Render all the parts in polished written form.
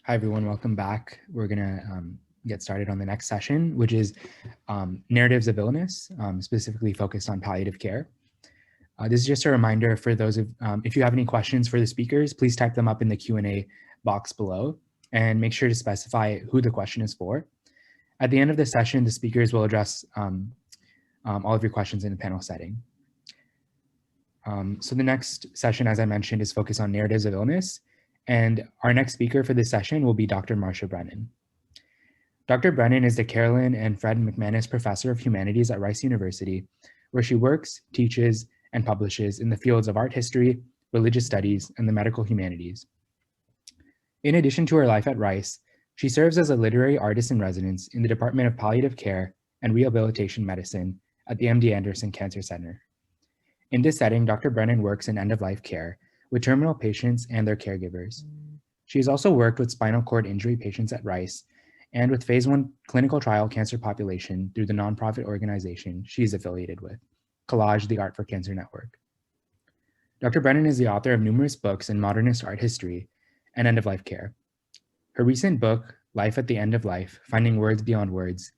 Hi, everyone. Welcome back. We're going to get started on the next session, which is narratives of illness, specifically focused on palliative care. This is just a reminder for those of, if you have any questions for the speakers, please type them up in the Q&A box below and make sure to specify who the question is for. At the end of the session, the speakers will address all of your questions in the panel setting. So the next session, as I mentioned, is focused on narratives of illness. And our next speaker for this session will be Dr. Marcia Brennan. Dr. Brennan is the Carolyn and Fred McManus Professor of Humanities at Rice University, where she works, teaches, and publishes in the fields of art history, religious studies, and the medical humanities. In addition to her life at Rice, she serves as a literary artist in residence in the Department of Palliative Care and Rehabilitation Medicine at the MD Anderson Cancer Center. In this setting, Dr. Brennan works in end-of-life care with terminal patients and their caregivers. She has also worked with spinal cord injury patients at Rice and with phase 1 clinical trial cancer population through the nonprofit organization she is affiliated with, Collage, the Art for Cancer Network. Dr. Brennan is the author of numerous books in modernist art history and end-of-life care. Her recent book, Life at the End of Life, Finding Words Beyond Words,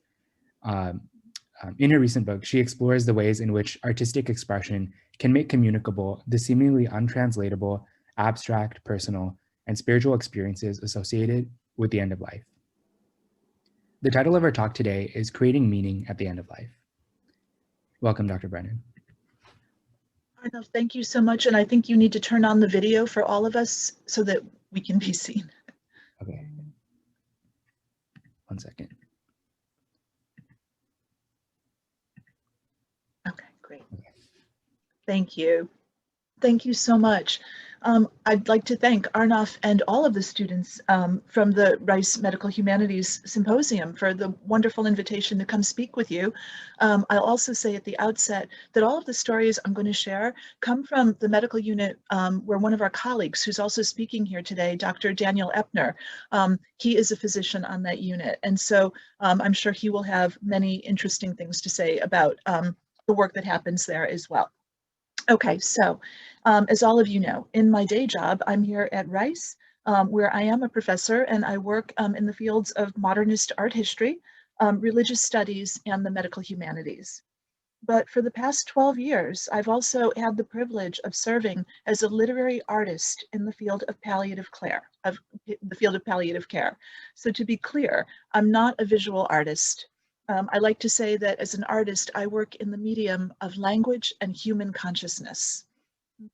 in her recent book, she explores the ways in which artistic expression can make communicable the seemingly untranslatable, abstract, personal, and spiritual experiences associated with the end of life. The title of our talk today is Creating Meaning at the End of Life. Welcome, Dr. Brennan. Arnav, thank you so much. And I think you need to turn on the video for all of us so that we can be seen. Okay. 1 second. Okay, great. Thank you. Thank you so much. I'd like to thank Arnav and all of the students from the Rice Medical Humanities Symposium for the wonderful invitation to come speak with you. I'll also say at the outset that all of the stories I'm going to share come from the medical unit where one of our colleagues, who's also speaking here today, Dr. Daniel Epner, he is a physician on that unit. And so I'm sure he will have many interesting things to say about the work that happens there as well. Okay, so as all of you know, in my day job, I'm here at Rice, where I am a professor and I work in the fields of modernist art history, religious studies, and the medical humanities. But for the past 12 years, I've also had the privilege of serving as a literary artist in the field of palliative care, So to be clear, I'm not a visual artist. I like to say that as an artist, I work in the medium of language and human consciousness.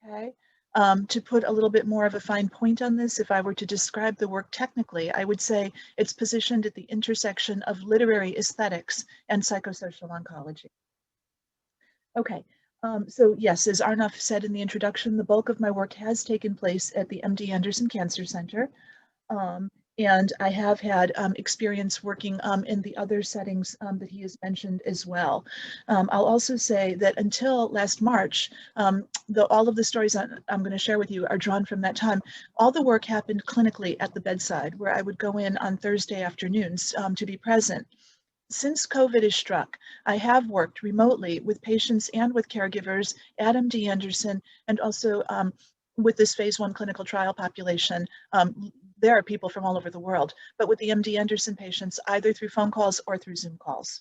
Okay. To put a little bit more of a fine point on this, if I were to describe the work technically, I would say it's positioned at the intersection of literary aesthetics and psychosocial oncology. Okay, so yes, as Arnav said in the introduction, the bulk of my work has taken place at the MD Anderson Cancer Center. And I have had experience working in the other settings that he has mentioned as well. I'll also say that until last March, all of the stories I'm going to share with you are drawn from that time. All the work happened clinically at the bedside, where I would go in on Thursday afternoons to be present. Since COVID has struck, I have worked remotely with patients and with caregivers at MD Anderson and also with this phase 1 clinical trial population. There are people from all over the world, but with the MD Anderson patients, either through phone calls or through Zoom calls.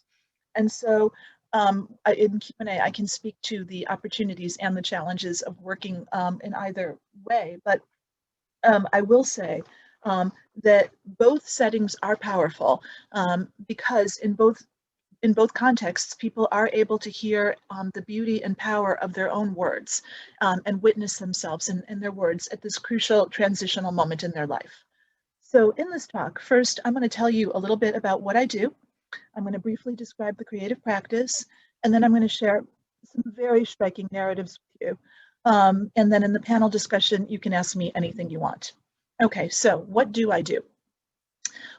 And so in Q&A, I can speak to the opportunities and the challenges of working in either way, but I will say that both settings are powerful because in both contexts, people are able to hear the beauty and power of their own words and witness themselves in their words at this crucial transitional moment in their life. So in this talk, first, I'm going to tell you a little bit about what I do. I'm going to briefly describe the creative practice, and then I'm going to share some very striking narratives with you. And then in the panel discussion, you can ask me anything you want. Okay, so what do I do?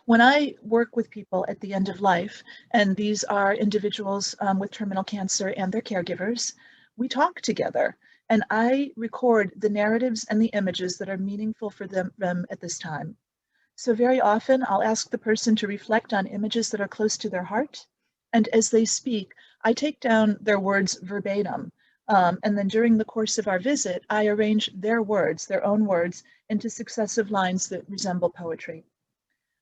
When I work with people at the end of life, and these are individuals with terminal cancer and their caregivers, we talk together and I record the narratives and the images that are meaningful for them at this time. So very often I'll ask the person to reflect on images that are close to their heart. And as they speak, I take down their words verbatim. And then during the course of our visit, I arrange their words, their own words, into successive lines that resemble poetry.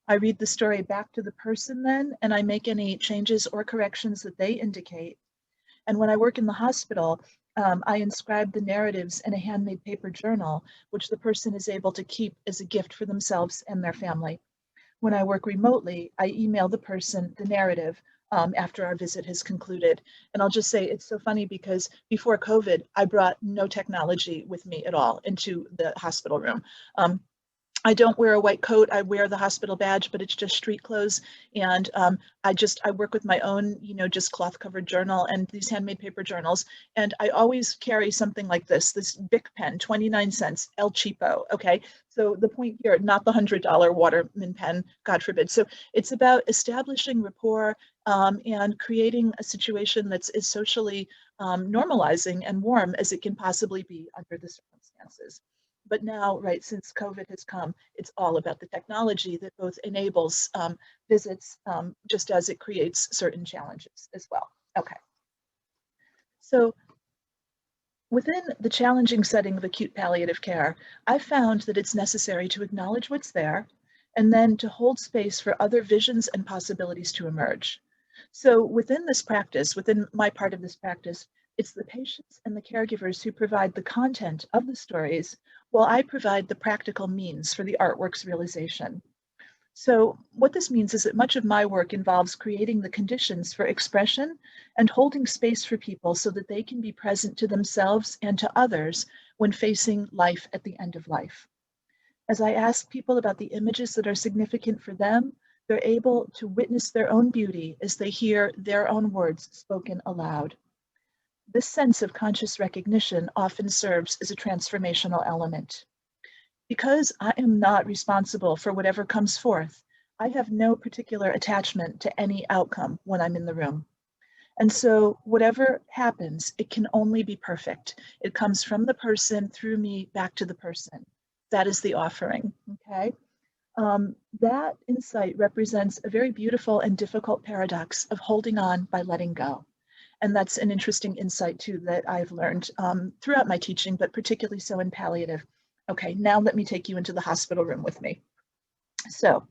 I read the story back to the person then, and I make any changes or corrections that they indicate. And when I work in the hospital, I inscribe the narratives in a handmade paper journal, which the person is able to keep as a gift for themselves and their family. When I work remotely, I email the person the narrative after our visit has concluded. And I'll just say it's so funny because before COVID, I brought no technology with me at all into the hospital room. I don't wear a white coat. I wear the hospital badge, but it's just street clothes. And I work with my own, just cloth covered journal and these handmade paper journals. And I always carry something like this Bic pen, 29 cents, El Cheapo. Okay. So the point here, not the $100 Waterman pen, God forbid. So it's about establishing rapport and creating a situation that's as socially normalizing and warm as it can possibly be under the circumstances. But now, right, since COVID has come, it's all about the technology that both enables visits just as it creates certain challenges as well. Okay. So within the challenging setting of acute palliative care, I've found that it's necessary to acknowledge what's there and then to hold space for other visions and possibilities to emerge. So within this practice, within my part of this practice, it's the patients and the caregivers who provide the content of the stories, while I provide the practical means for the artwork's realization. So what this means is that much of my work involves creating the conditions for expression and holding space for people so that they can be present to themselves and to others when facing life at the end of life. As I ask people about the images that are significant for them, they're able to witness their own beauty as they hear their own words spoken aloud. This sense of conscious recognition often serves as a transformational element. Because I am not responsible for whatever comes forth, I have no particular attachment to any outcome when I'm in the room. And so whatever happens, it can only be perfect. It comes from the person through me back to the person. That is the offering, okay? That insight represents a very beautiful and difficult paradox of holding on by letting go. And that's an interesting insight too that I've learned throughout my teaching, but particularly so in palliative. Okay, now let me take you into the hospital room with me. So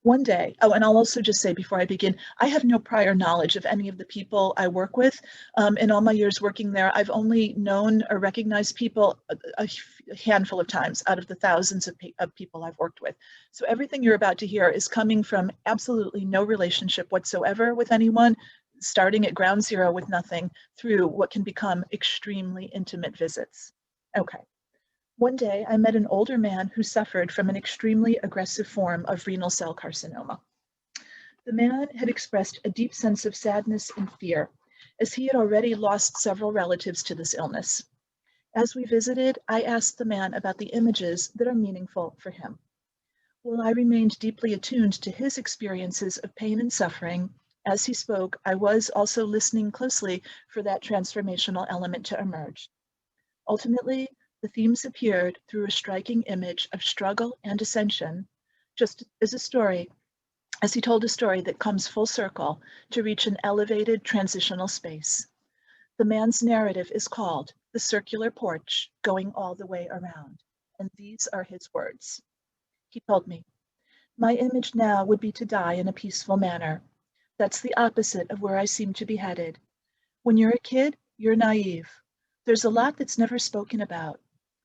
one day, oh, and I'll also just say before I begin, I have no prior knowledge of any of the people I work with. In all my years working there, I've only known or recognized people a handful of times out of the thousands of people I've worked with. So everything you're about to hear is coming from absolutely no relationship whatsoever with anyone, starting at ground zero with nothing through what can become extremely intimate visits. Okay. One day, I met an older man who suffered from an extremely aggressive form of renal cell carcinoma. The man had expressed a deep sense of sadness and fear, as he had already lost several relatives to this illness. As we visited, I asked the man about the images that are meaningful for him. While I remained deeply attuned to his experiences of pain and suffering, as he spoke, I was also listening closely for that transformational element to emerge. Ultimately, the themes appeared through a striking image of struggle and ascension, just as he told a story that comes full circle to reach an elevated transitional space. The man's narrative is called The Circular Porch Going All the Way Around, and these are his words. He told me, "My image now would be to die in a peaceful manner. That's the opposite of where I seem to be headed. When you're a kid, you're naive. There's a lot that's never spoken about.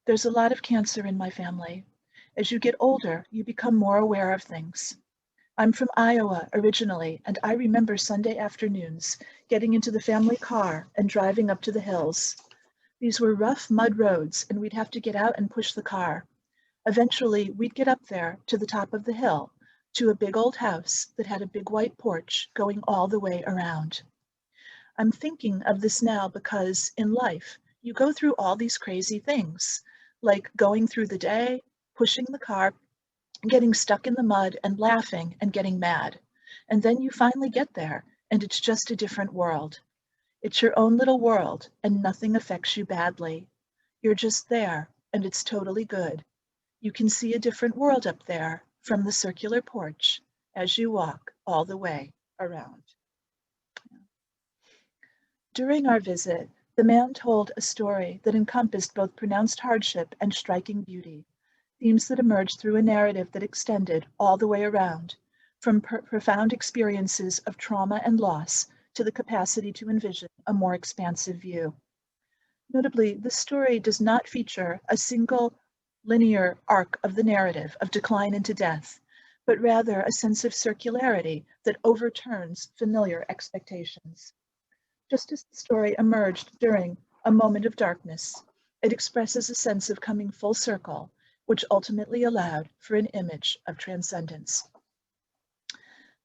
There's a lot of cancer in my family. As you get older, you become more aware of things. I'm from Iowa originally, and I remember Sunday afternoons getting into the family car and driving up to the hills. These were rough mud roads, and we'd have to get out and push the car. Eventually, we'd get up there to the top of the hill, to a big old house that had a big white porch going all the way around. I'm thinking of this now because in life, you go through all these crazy things, like going through the day, pushing the car, getting stuck in the mud and laughing and getting mad. And then you finally get there and it's just a different world. It's your own little world and nothing affects you badly. You're just there and it's totally good. You can see a different world up there from the circular porch as you walk all the way around." During our visit, the man told a story that encompassed both pronounced hardship and striking beauty. themes that emerged through a narrative that extended all the way around, from profound experiences of trauma and loss to the capacity to envision a more expansive view. Notably, this story does not feature a single linear arc of the narrative of decline into death, but rather a sense of circularity that overturns familiar expectations. Just as the story emerged during a moment of darkness, it expresses a sense of coming full circle, which ultimately allowed for an image of transcendence.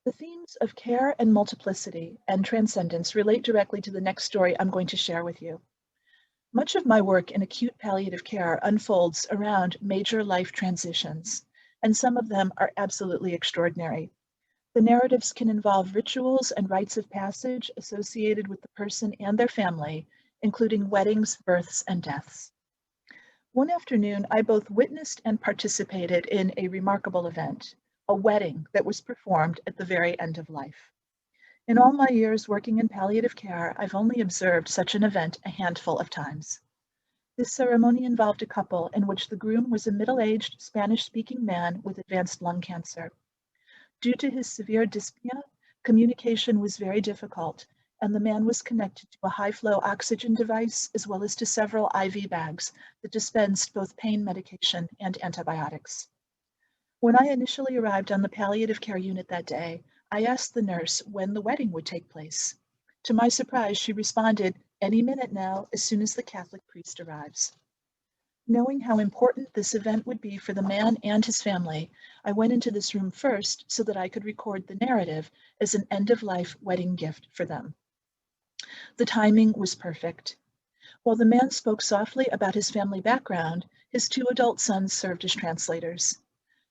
The themes of care and multiplicity and transcendence relate directly to the next story I'm going to share with you. Much of my work in acute palliative care unfolds around major life transitions, and some of them are absolutely extraordinary. The narratives can involve rituals and rites of passage associated with the person and their family, including weddings, births, and deaths. One afternoon, I both witnessed and participated in a remarkable event, a wedding that was performed at the very end of life. In all my years working in palliative care, I've only observed such an event a handful of times. This ceremony involved a couple in which the groom was a middle-aged Spanish-speaking man with advanced lung cancer. Due to his severe dyspnea, communication was very difficult, and the man was connected to a high-flow oxygen device as well as to several IV bags that dispensed both pain medication and antibiotics. When I initially arrived on the palliative care unit that day, I asked the nurse when the wedding would take place. To my surprise, she responded, "Any minute now, as soon as the Catholic priest arrives." Knowing how important this event would be for the man and his family, I went into this room first so that I could record the narrative as an end-of-life wedding gift for them. The timing was perfect. While the man spoke softly about his family background, his 2 adult sons served as translators.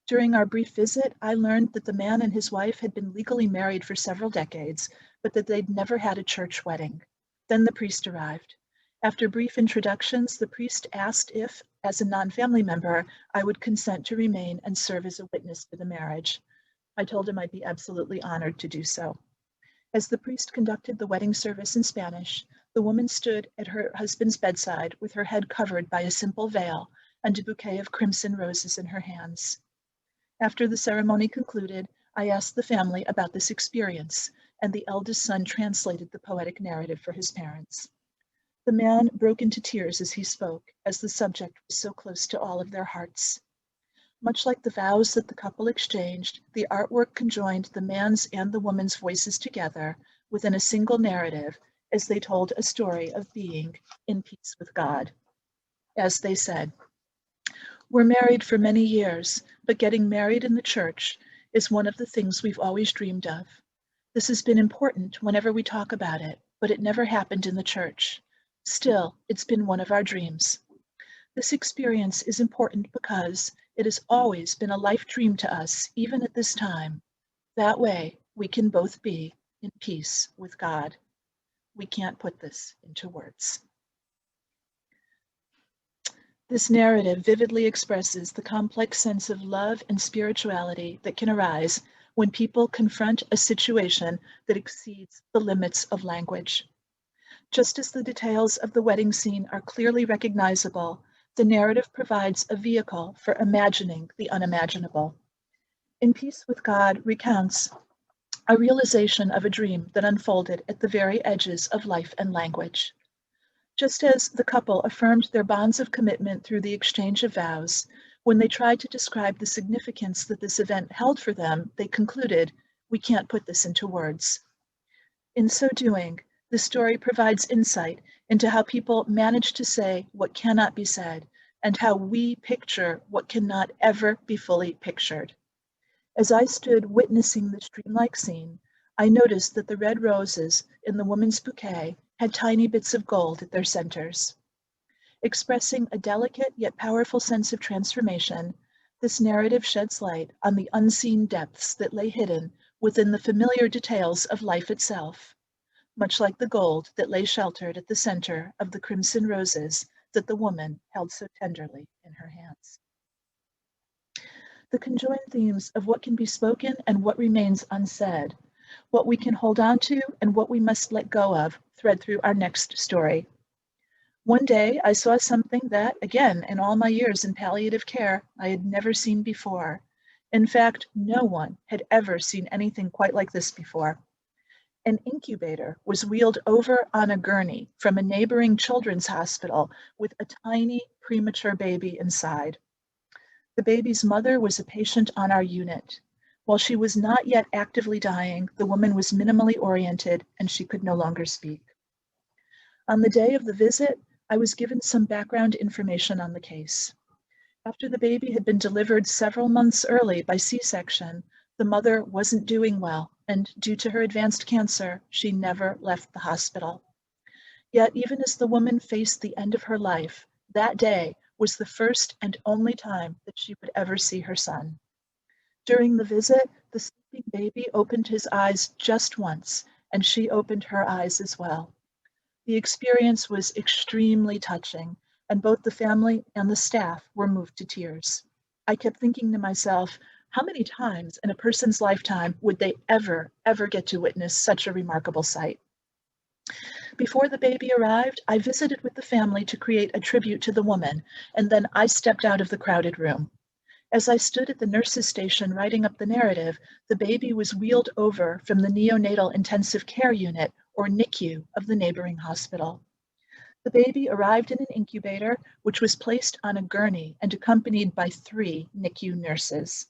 During our brief visit, I learned that the man and his wife had been legally married for several decades, but that they'd never had a church wedding. Then the priest arrived. After brief introductions, the priest asked if, as a non-family member, I would consent to remain and serve as a witness for the marriage. I told him I'd be absolutely honored to do so. As the priest conducted the wedding service in Spanish, the woman stood at her husband's bedside with her head covered by a simple veil and a bouquet of crimson roses in her hands. After the ceremony concluded, I asked the family about this experience, and the eldest son translated the poetic narrative for his parents. The man broke into tears as he spoke, as the subject was so close to all of their hearts. Much like the vows that the couple exchanged, the artwork conjoined the man's and the woman's voices together within a single narrative as they told a story of being in peace with God. As they said, "We're married for many years, but getting married in the church is one of the things we've always dreamed of. This has been important whenever we talk about it, but it never happened in the church. Still, it's been one of our dreams. This experience is important because it has always been a life dream to us, even at this time. That way, we can both be in peace with God." We can't put this into words. This narrative vividly expresses the complex sense of love and spirituality that can arise when people confront a situation that exceeds the limits of language. Just as the details of the wedding scene are clearly recognizable, the narrative provides a vehicle for imagining the unimaginable. In Peace with God recounts a realization of a dream that unfolded at the very edges of life and language. Just as the couple affirmed their bonds of commitment through the exchange of vows, when they tried to describe the significance that this event held for them, they concluded, "We can't put this into words." In so doing, the story provides insight into how people manage to say what cannot be said, and how we picture what cannot ever be fully pictured. As I stood witnessing this dreamlike scene, I noticed that the red roses in the woman's bouquet had tiny bits of gold at their centers. Expressing a delicate yet powerful sense of transformation, this narrative sheds light on the unseen depths that lay hidden within the familiar details of life itself, much like the gold that lay sheltered at the center of the crimson roses that the woman held so tenderly in her hands. The conjoined themes of what can be spoken and what remains unsaid, what we can hold on to and what we must let go of, thread through our next story. One day I saw something that, again, in all my years in palliative care, I had never seen before. In fact, no one had ever seen anything quite like this before. An incubator was wheeled over on a gurney from a neighboring children's hospital with a tiny premature baby inside. The baby's mother was a patient on our unit. While she was not yet actively dying, the woman was minimally oriented and she could no longer speak. On the day of the visit, I was given some background information on the case. After the baby had been delivered several months early by C-section, the mother wasn't doing well, and due to her advanced cancer, she never left the hospital. Yet, even as the woman faced the end of her life, that day was the first and only time that she would ever see her son. During the visit, the sleeping baby opened his eyes just once, and she opened her eyes as well. The experience was extremely touching, and both the family and the staff were moved to tears. I kept thinking to myself, how many times in a person's lifetime would they ever get to witness such a remarkable sight? Before the baby arrived, I visited with the family to create a tribute to the woman, and then I stepped out of the crowded room. As I stood at the nurse's station writing up the narrative, the baby was wheeled over from the neonatal intensive care unit, or NICU, of the neighboring hospital. The baby arrived in an incubator, which was placed on a gurney and accompanied by 3 NICU nurses.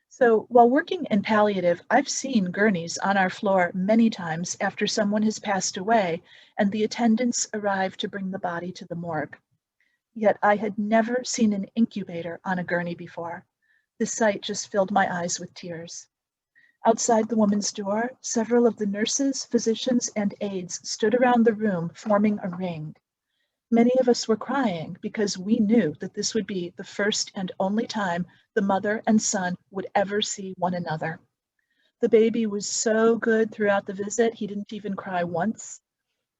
So while working in palliative, I've seen gurneys on our floor many times after someone has passed away and the attendants arrive to bring the body to the morgue. Yet I had never seen an incubator on a gurney before. The sight just filled my eyes with tears. Outside the woman's door, several of the nurses, physicians, and aides stood around the room, forming a ring. Many of us were crying because we knew that this would be the first and only time the mother and son would ever see one another. The baby was so good throughout the visit, he didn't even cry once.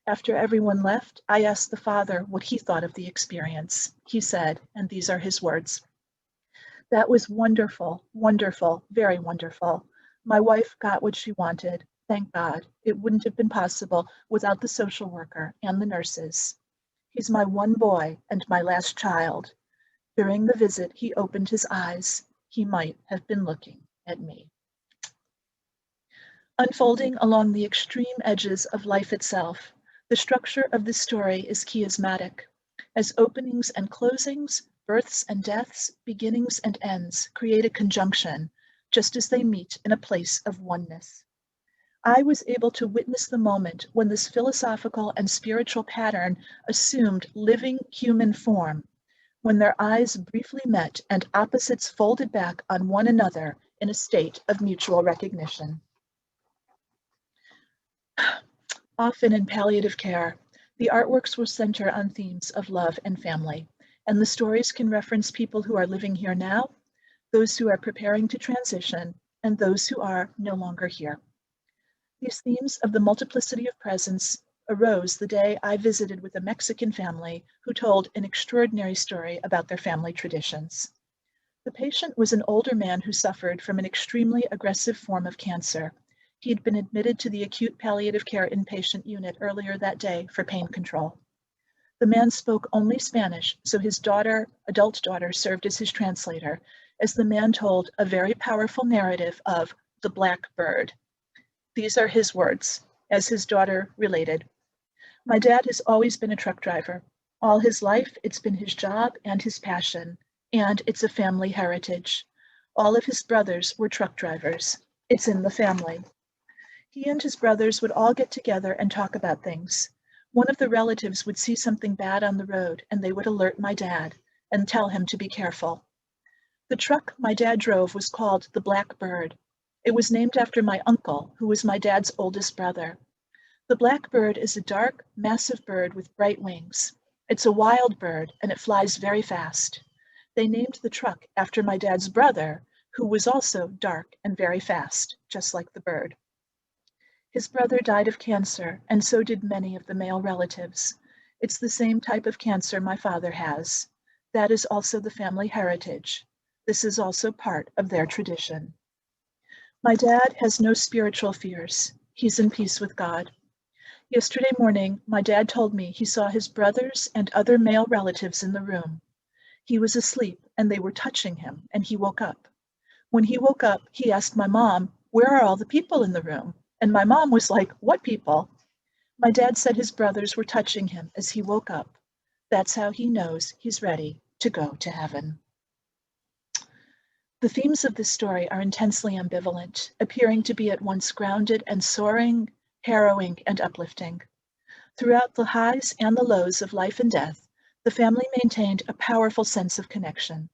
After everyone left, I asked the father what he thought of the experience. He said, and these are his words, "That was wonderful, wonderful, very wonderful. My wife got what she wanted. Thank God. It wouldn't have been possible without the social worker and the nurses. He's my one boy and my last child. During the visit, he opened his eyes. He might have been looking at me." Unfolding along the extreme edges of life itself, the structure of this story is chiasmatic. As openings and closings, births and deaths, beginnings and ends create a conjunction, just as they meet in a place of oneness. I was able to witness the moment when this philosophical and spiritual pattern assumed living human form, when their eyes briefly met and opposites folded back on one another in a state of mutual recognition. Often in palliative care, the artworks will center on themes of love and family, and the stories can reference people who are living here now, those who are preparing to transition, and those who are no longer here. These themes of the multiplicity of presence arose the day I visited with a Mexican family who told an extraordinary story about their family traditions. The patient was an older man who suffered from an extremely aggressive form of cancer. He had been admitted to the acute palliative care inpatient unit earlier that day for pain control. The man spoke only Spanish, so his adult daughter, served as his translator, as the man told a very powerful narrative of the black bird. These are his words, as his daughter related. "My dad has always been a truck driver. All his life, it's been his job and his passion, and it's a family heritage. All of his brothers were truck drivers. It's in the family. He and his brothers would all get together and talk about things. One of the relatives would see something bad on the road, and they would alert my dad and tell him to be careful. The truck my dad drove was called the Black Bird. It was named after my uncle, who was my dad's oldest brother. The black bird is a dark, massive bird with bright wings. It's a wild bird, and it flies very fast. They named the truck after my dad's brother, who was also dark and very fast, just like the bird. His brother died of cancer, and so did many of the male relatives. It's the same type of cancer my father has. That is also the family heritage. This is also part of their tradition. My dad has no spiritual fears. He's in peace with God. Yesterday morning, my dad told me he saw his brothers and other male relatives in the room. He was asleep and they were touching him, and he woke up. When he woke up, he asked my mom, "Where are all the people in the room?" And my mom was like, "What people?" My dad said his brothers were touching him as he woke up. That's how he knows he's ready to go to heaven. The themes of this story are intensely ambivalent, appearing to be at once grounded and soaring, harrowing and uplifting. Throughout the highs and the lows of life and death, the family maintained a powerful sense of connection.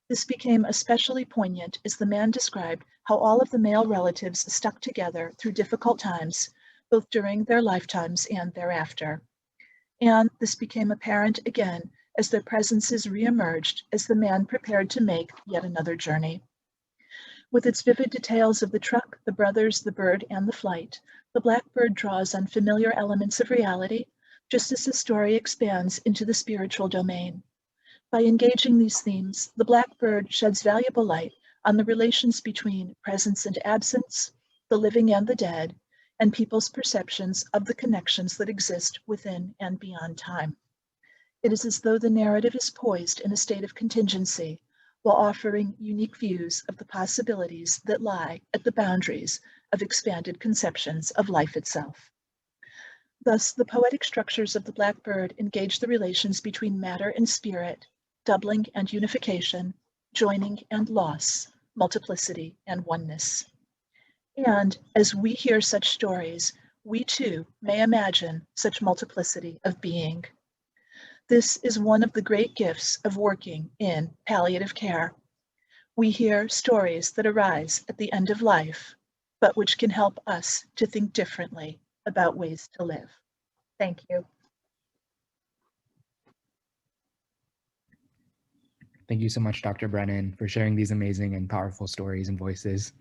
This became especially poignant as the man described how all of the male relatives stuck together through difficult times, both during their lifetimes and thereafter. And this became apparent again as their presences reemerged as the man prepared to make yet another journey. With its vivid details of the truck, the brothers, the bird, and the flight, the Blackbird draws on familiar elements of reality, just as the story expands into the spiritual domain. By engaging these themes, the Blackbird sheds valuable light on the relations between presence and absence, the living and the dead, and people's perceptions of the connections that exist within and beyond time. It is as though the narrative is poised in a state of contingency, while offering unique views of the possibilities that lie at the boundaries of expanded conceptions of life itself. Thus, the poetic structures of the Blackbird engage the relations between matter and spirit, doubling and unification, joining and loss, multiplicity and oneness. And as we hear such stories, we too may imagine such multiplicity of being. This is one of the great gifts of working in palliative care. We hear stories that arise at the end of life, but which can help us to think differently about ways to live. Thank you. Thank you so much, Dr. Brennan, for sharing these amazing and powerful stories and voices.